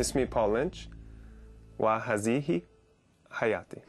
اسمي بول لينش وهذه حياتي.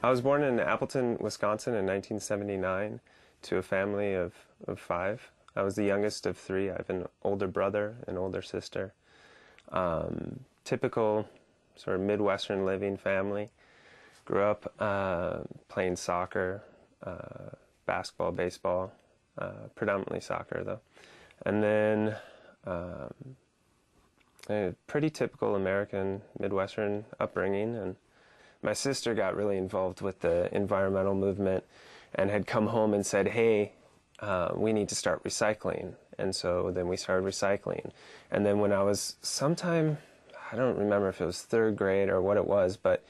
I was born in Appleton, Wisconsin in 1979 to a family of five. I was the youngest of three. I have an older brother, an older sister. Typical sort of Midwestern living family. Grew up playing soccer, basketball, baseball, predominantly soccer though. And then a pretty typical American Midwestern upbringing. And my sister got really involved with the environmental movement and had come home and said, hey, we need to start recycling. And so then we started recycling. And then when I was sometime, I don't remember if it was third grade or what it was, but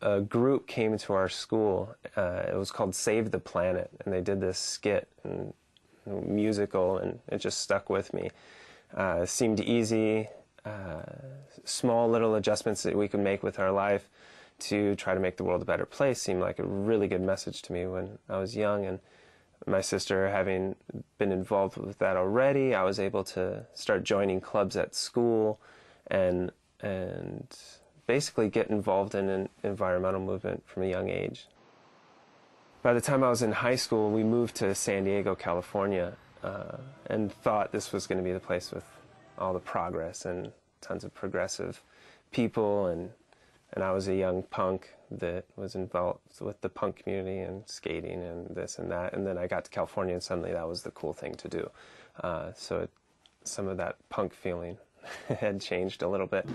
a group came to our school. It was called Save the Planet, and they did this skit and musical, and it just stuck with me. It seemed easy, small little adjustments that we could make with our life to try to make the world a better place seemed like a really good message to me when I was young. And my sister having been involved with that already, I was able to start joining clubs at school and basically get involved in an environmental movement from a young age. By the time I was in high school, we moved to San Diego, California, and thought this was going to be the place with all the progress and tons of progressive people, and I was a young punk that was involved with the punk community and skating and this and that, and then I got to California and suddenly that was the cool thing to do. So some of that punk feeling had changed a little bit.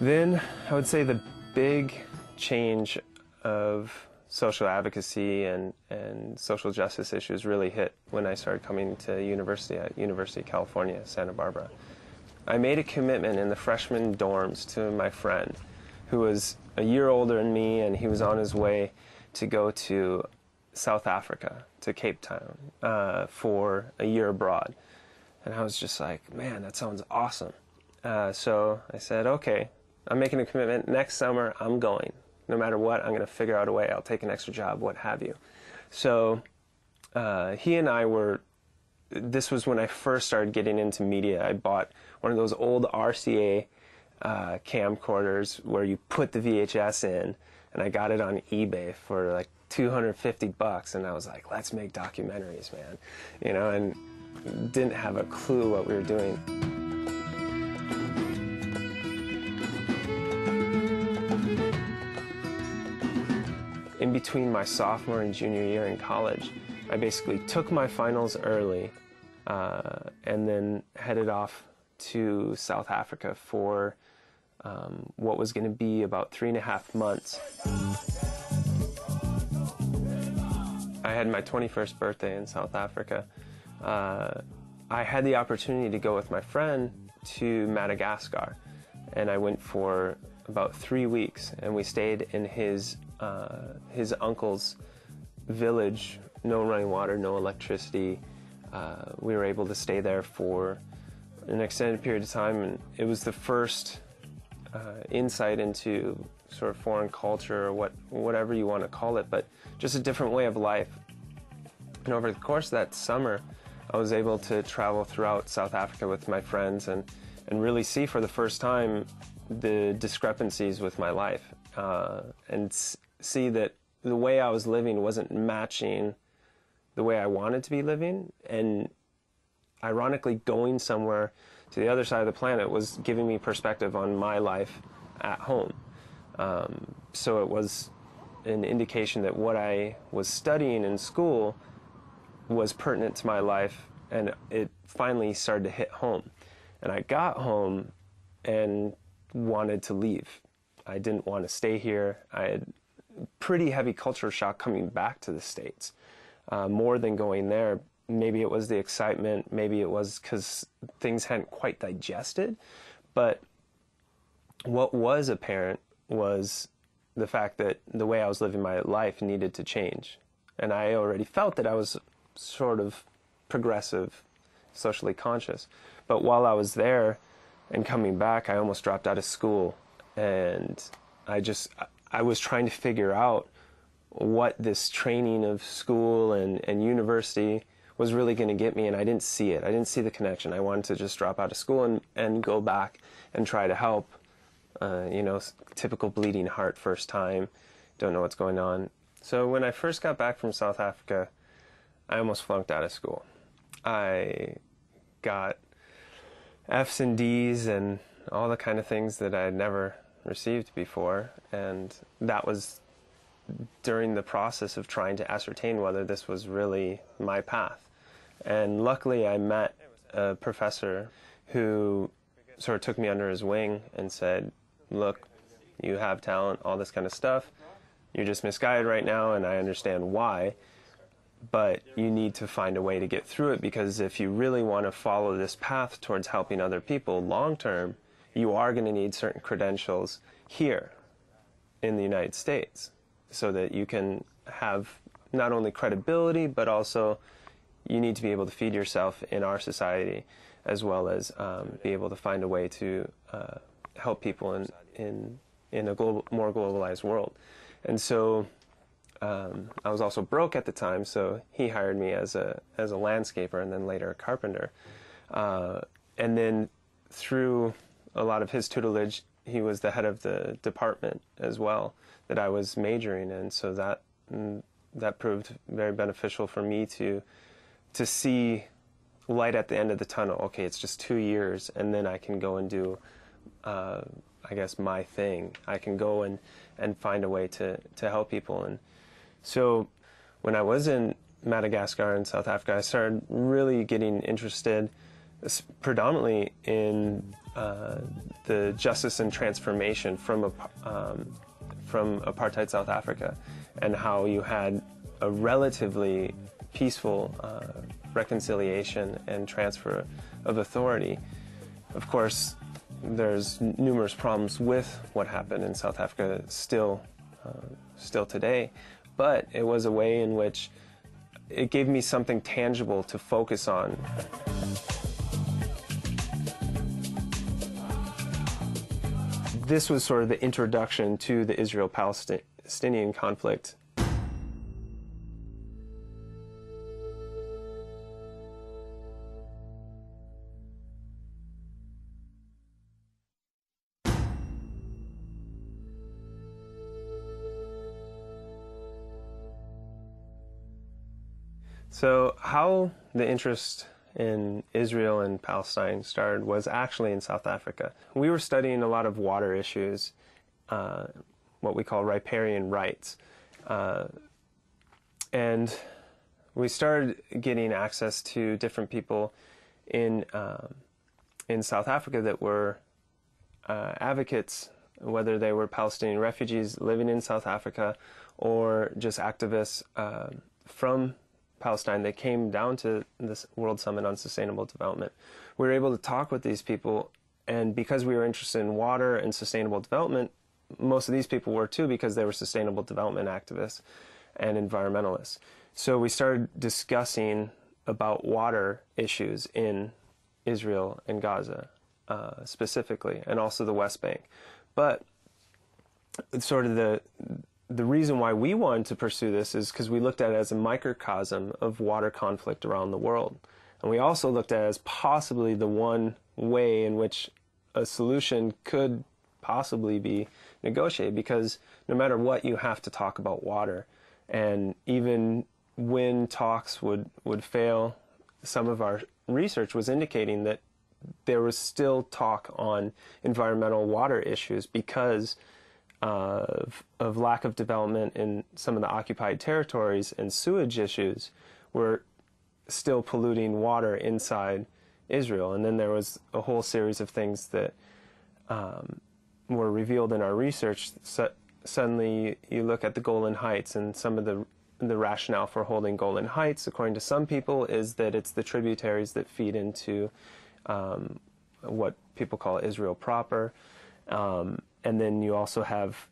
Then I would say the big change of social advocacy and social justice issues really hit when I started coming to university at University of California, Santa Barbara. I made a commitment in the freshman dorms to my friend who was a year older than me, and he was on his way to go to South Africa, to Cape Town, for a year abroad. And I was just like, man, that sounds awesome. So I said, okay, I'm making a commitment. Next summer, I'm going. No matter what, I'm going to figure out a way. I'll take an extra job, what have you. So he and I were, this was when I first started getting into media. I bought one of those old RCA camcorders where you put the VHS in, and I got it on eBay for like $250, and I was like, let's make documentaries, man. You know, and didn't have a clue what we were doing. In between my sophomore and junior year in college, I basically took my finals early and then headed off to South Africa for what was going to be about 3.5 months. I had my 21st birthday in South Africa. I had the opportunity to go with my friend to Madagascar, and I went for about 3 weeks, and we stayed in his uncle's village. No running water, no electricity. We were able to stay there for an extended period of time, and it was the first insight into sort of foreign culture, or whatever you want to call it, but just a different way of life. And over the course of that summer, I was able to travel throughout South Africa with my friends and really see for the first time the discrepancies with my life, and see that the way I was living wasn't matching the way I wanted to be living, and ironically going somewhere to the other side of the planet was giving me perspective on my life at home. So it was an indication that what I was studying in school was pertinent to my life, and it finally started to hit home. And I got home and wanted to leave. I didn't want to stay here. I had pretty heavy culture shock coming back to the States, more than going there. Maybe it was the excitement, maybe it was because things hadn't quite digested, but what was apparent was the fact that the way I was living my life needed to change. And I already felt that I was sort of progressive, socially conscious. But while I was there and coming back, I almost dropped out of school. And I was trying to figure out what this training of school and university was really going to get me, and I didn't see it. I didn't see the connection. I wanted to just drop out of school and go back and try to help. Typical bleeding heart first time, don't know what's going on. So when I first got back from South Africa, I almost flunked out of school. I got F's and D's and all the kind of things that I had never received before, and that was during the process of trying to ascertain whether this was really my path. And luckily I met a professor who sort of took me under his wing and said, look, you have talent, all this kind of stuff. You're just misguided right now, and I understand why, but you need to find a way to get through it, because if you really want to follow this path towards helping other people long term, you are going to need certain credentials here in the United States so that you can have not only credibility, but also you need to be able to feed yourself in our society, as well as be able to find a way to help people in a more globalized world. And so I was also broke at the time, so he hired me as a landscaper and then later a carpenter. And then through a lot of his tutelage, he was the head of the department as well that I was majoring in. So that proved very beneficial for me to see light at the end of the tunnel. Okay, it's just 2 years, and then I can go and do, I guess, my thing. I can go and find a way to help people. And so when I was in Madagascar and South Africa, I started really getting interested predominantly in the justice and transformation from apartheid South Africa, and how you had a relatively peaceful reconciliation and transfer of authority. Of course, there's numerous problems with what happened in South Africa still today, but it was a way in which it gave me something tangible to focus on. This was sort of the introduction to the Israel-Palestinian conflict. So how the interest in Israel and Palestine started was actually in South Africa. We were studying a lot of water issues, what we call riparian rights. And we started getting access to different people in South Africa that were advocates, whether they were Palestinian refugees living in South Africa or just activists from Palestine. They came down to this World Summit on Sustainable Development. We were able to talk with these people, and because we were interested in water and sustainable development, most of these people were too, because they were sustainable development activists and environmentalists. So we started discussing about water issues in Israel and Gaza specifically, and also the West Bank. But sort of the reason why we wanted to pursue this is because we looked at it as a microcosm of water conflict around the world. And we also looked at it as possibly the one way in which a solution could possibly be negotiated, because no matter what, you have to talk about water. And even when talks would fail, some of our research was indicating that there was still talk on environmental water issues because of lack of development in some of the occupied territories, and sewage issues were still polluting water inside Israel. And then there was a whole series of things that were revealed in our research, suddenly you look at the Golan Heights, and some of the rationale for holding Golan Heights, according to some people, is that it's the tributaries that feed into what people call Israel proper. And then you also have,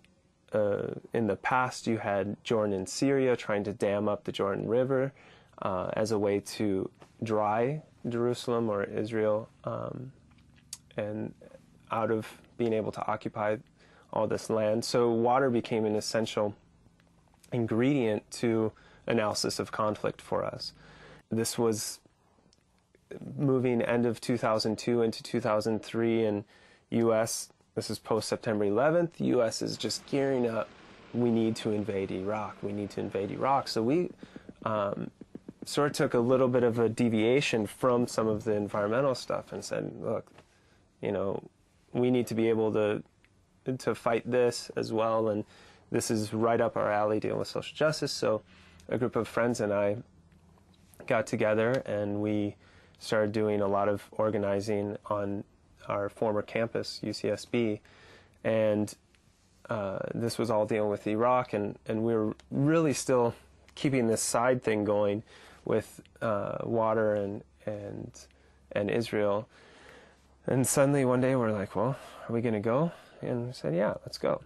in the past, you had Jordan and Syria trying to dam up the Jordan River as a way to dry Jerusalem or Israel and out of being able to occupy all this land. So water became an essential ingredient to analysis of conflict for us. This was moving end of 2002 into 2003 in U.S. This is post-September 11th. The U.S. is just gearing up. We need to invade Iraq. We need to invade Iraq. So we sort of took a little bit of a deviation from some of the environmental stuff and said, look, you know, we need to be able to fight this as well, and this is right up our alley, dealing with social justice. So a group of friends and I got together and we started doing a lot of organizing on our former campus, UCSB, and this was all dealing with Iraq, and we were really still keeping this side thing going with water and Israel. And suddenly one day we're like, well, are we going to go? And we said, yeah, let's go.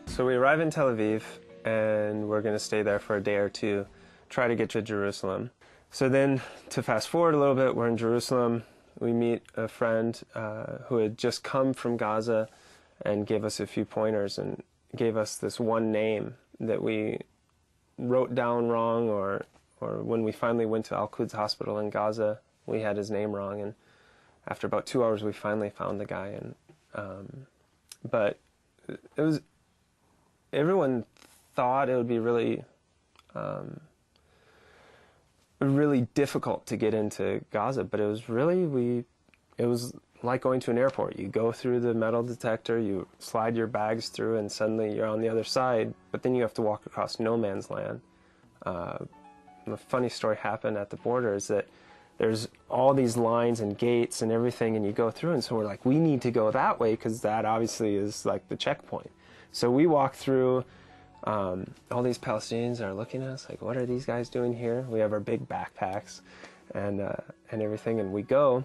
So we arrive in Tel Aviv, and we're going to stay there for a day or two, try to get to Jerusalem. So then, to fast forward a little bit, we're in Jerusalem. We meet a friend who had just come from Gaza and gave us a few pointers and gave us this one name that we wrote down wrong, or when we finally went to Al-Quds Hospital in Gaza, we had his name wrong, and after about 2 hours we finally found the guy. And but it was, everyone thought it would be really really difficult to get into Gaza, but it was really, it was like going to an airport. You go through the metal detector, you slide your bags through, and suddenly you're on the other side, but then you have to walk across no man's land. A funny story happened at the border is that there's all these lines and gates and everything, and you go through, and so we're like, we need to go that way because that obviously is like the checkpoint. So we walk through, all these Palestinians are looking at us like, what are these guys doing here? We have our big backpacks and everything, and we go.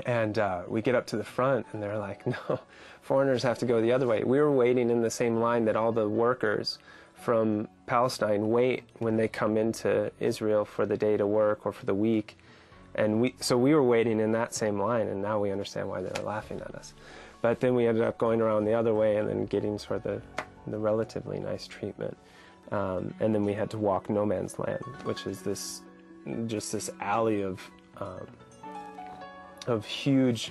And we get up to the front, and they're like, no, foreigners have to go the other way. We were waiting in the same line that all the workers from Palestine wait when they come into Israel for the day to work or for the week. And so we were waiting in that same line, and now we understand why they were laughing at us. But then we ended up going around the other way and then getting sort of the relatively nice treatment. And then we had to walk no man's land, which is this alley of huge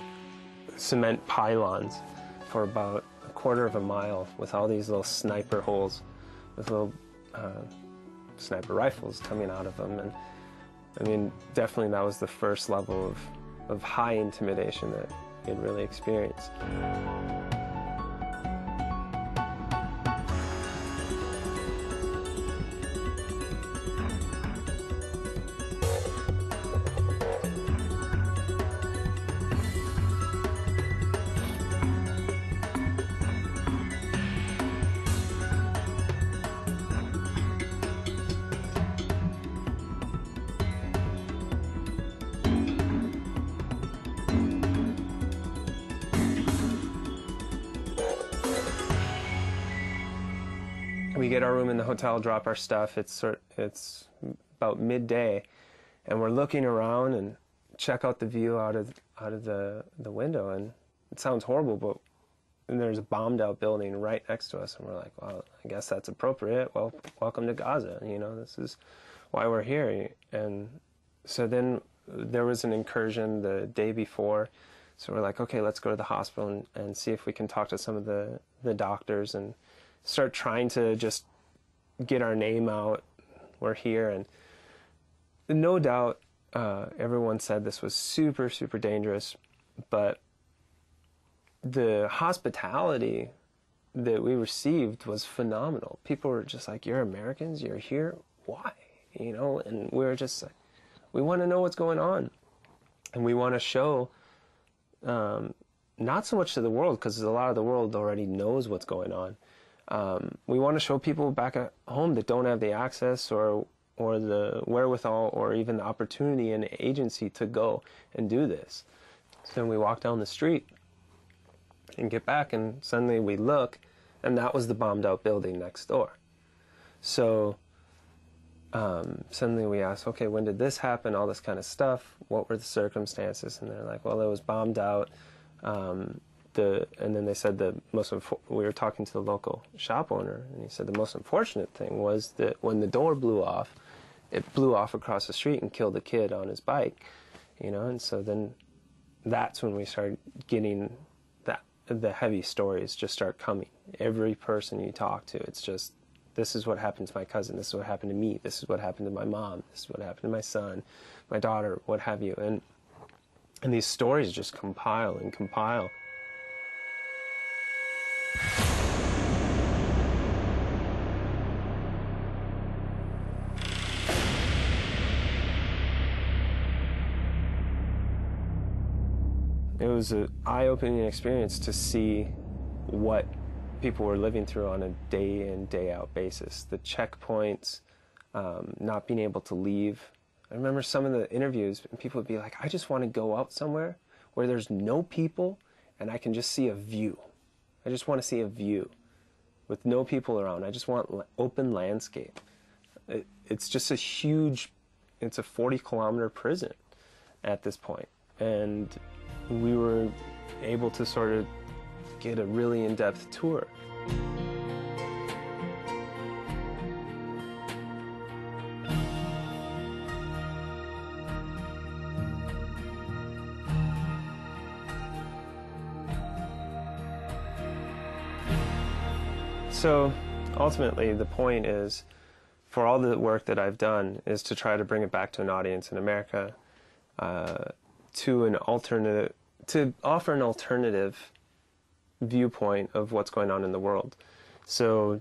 cement pylons for about a quarter of a mile with all these little sniper holes with little sniper rifles coming out of them. And I mean, definitely that was the first level of high intimidation that we had really experienced. We get our room in the hotel, drop our stuff. It's about midday, and we're looking around and check out the view out of the window. And it sounds horrible, but there's a bombed out building right next to us, and we're like, well, I guess that's appropriate. Well, welcome to Gaza. You know, this is why we're here. And so then there was an incursion the day before, so we're like, okay, let's go to the hospital and see if we can talk to some of the doctors and start trying to just get our name out. We're here, and no doubt everyone said this was super, super dangerous, but the hospitality that we received was phenomenal. People were just like, you're Americans, you're here, why? you know, and we were just like, we want to know what's going on. And we want to show, not so much to the world, because a lot of the world already knows what's going on. We want to show people back at home that don't have the access or the wherewithal or even the opportunity and agency to go and do this. So then we walk down the street and get back, and suddenly we look, and that was the bombed out building next door. So suddenly we asked, okay, when did this happen? All this kind of stuff. What were the circumstances? And they're like, well, it was bombed out. And then they said we were talking to the local shop owner, and he said the most unfortunate thing was that when the door blew off, it blew off across the street and killed a kid on his bike, you know. And so then that's when we started getting the heavy stories just start coming. Every person you talk to, it's just, this is what happened to my cousin, this is what happened to me, this is what happened to my mom, this is what happened to my son, my daughter, what have you. And these stories just compile and compile. It was an eye-opening experience to see what people were living through on a day-in, day-out basis. The checkpoints, not being able to leave. I remember some of the interviews, and people would be like, I just want to go out somewhere where there's no people and I can just see a view. I just want to see a view with no people around. I just want open landscape. It's just it's a 40-kilometer prison at this point. And we were able to sort of get a really in-depth tour. So ultimately, the point is, for all the work that I've done, is to try to bring it back to an audience in America, to offer an alternative viewpoint of what's going on in the world. So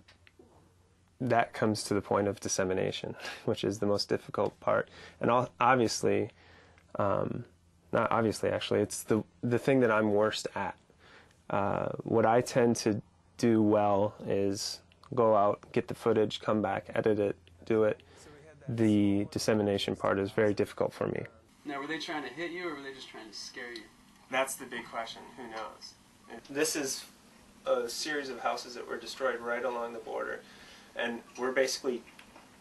that comes to the point of dissemination, which is the most difficult part. And obviously, not obviously actually, it's the thing that I'm worst at. What I tend to do well is go out, get the footage, come back, edit it, do it. The dissemination part is very difficult for me. Now, were they trying to hit you, or were they just trying to scare you? That's the big question. Who knows? This is a series of houses that were destroyed right along the border, and we're basically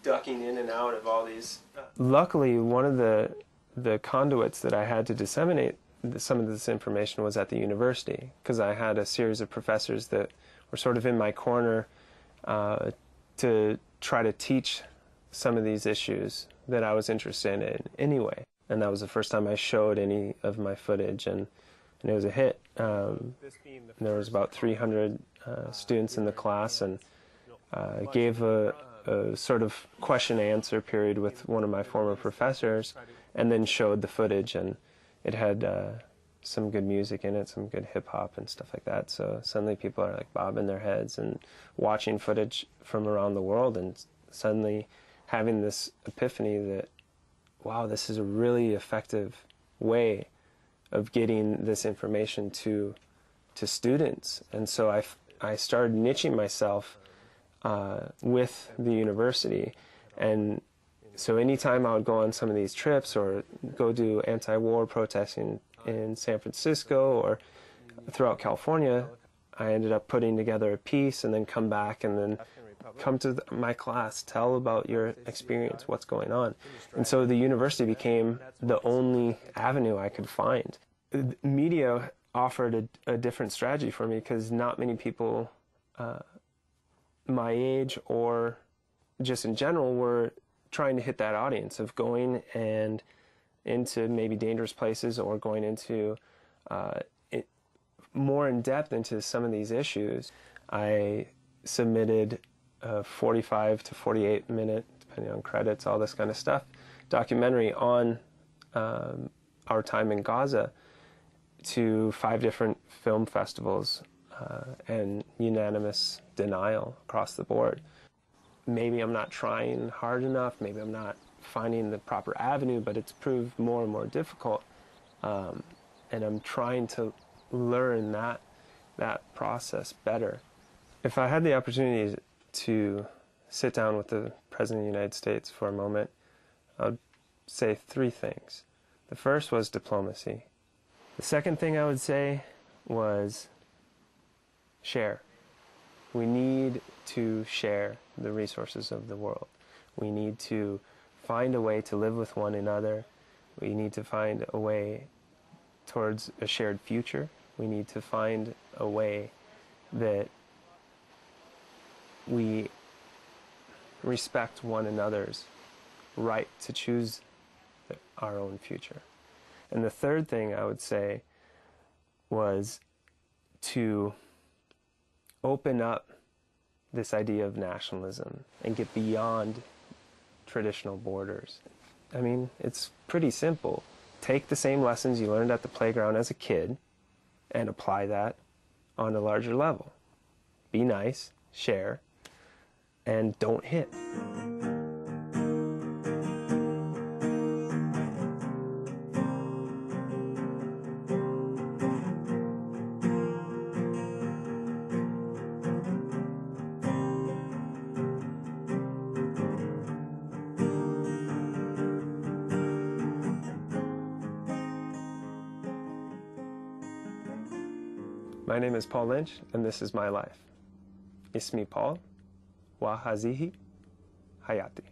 ducking in and out of all these. Luckily, one of the conduits that I had to disseminate some of this information was at the university, because I had a series of professors that were sort of in my corner to try to teach some of these issues that I was interested in anyway. And that was the first time I showed any of my footage, and it was a hit. There was about 300 students in the class, and gave a sort of question-answer period with one of my former professors, and then showed the footage, and it had some good music in it, some good hip-hop and stuff like that. So suddenly people are like bobbing their heads and watching footage from around the world, and suddenly having this epiphany that, wow, this is a really effective way of getting this information to students. And so I started niching myself with the university. And so anytime I would go on some of these trips or go do anti-war protesting in San Francisco or throughout California, I ended up putting together a piece and then come back and then come to my class, tell about your experience, what's going on. And so the university became the only avenue I could find. Media offered a different strategy for me, because not many people my age or just in general were trying to hit that audience of going and into maybe dangerous places or going into more in depth into some of these issues. I submitted a 45 to 48 minute, depending on credits, all this kind of stuff, documentary on our time in Gaza to 5 different film festivals, and unanimous denial across the board. Maybe I'm not trying hard enough, maybe I'm not finding the proper avenue, but it's proved more and more difficult. And I'm trying to learn that process better. If I had the opportunity to sit down with the President of the United States for a moment, I would say three things. The first was diplomacy. The second thing I would say was share. We need to share the resources of the world. We need to find a way to live with one another. We need to find a way towards a shared future. We need to find a way that we respect one another's right to choose our own future. And the third thing I would say was to open up this idea of nationalism and get beyond traditional borders. I mean, it's pretty simple. Take the same lessons you learned at the playground as a kid and apply that on a larger level. Be nice, share, and don't hit. My name is Paul Lynch, and this is my life. اسمي Paul, وهذه حياتي.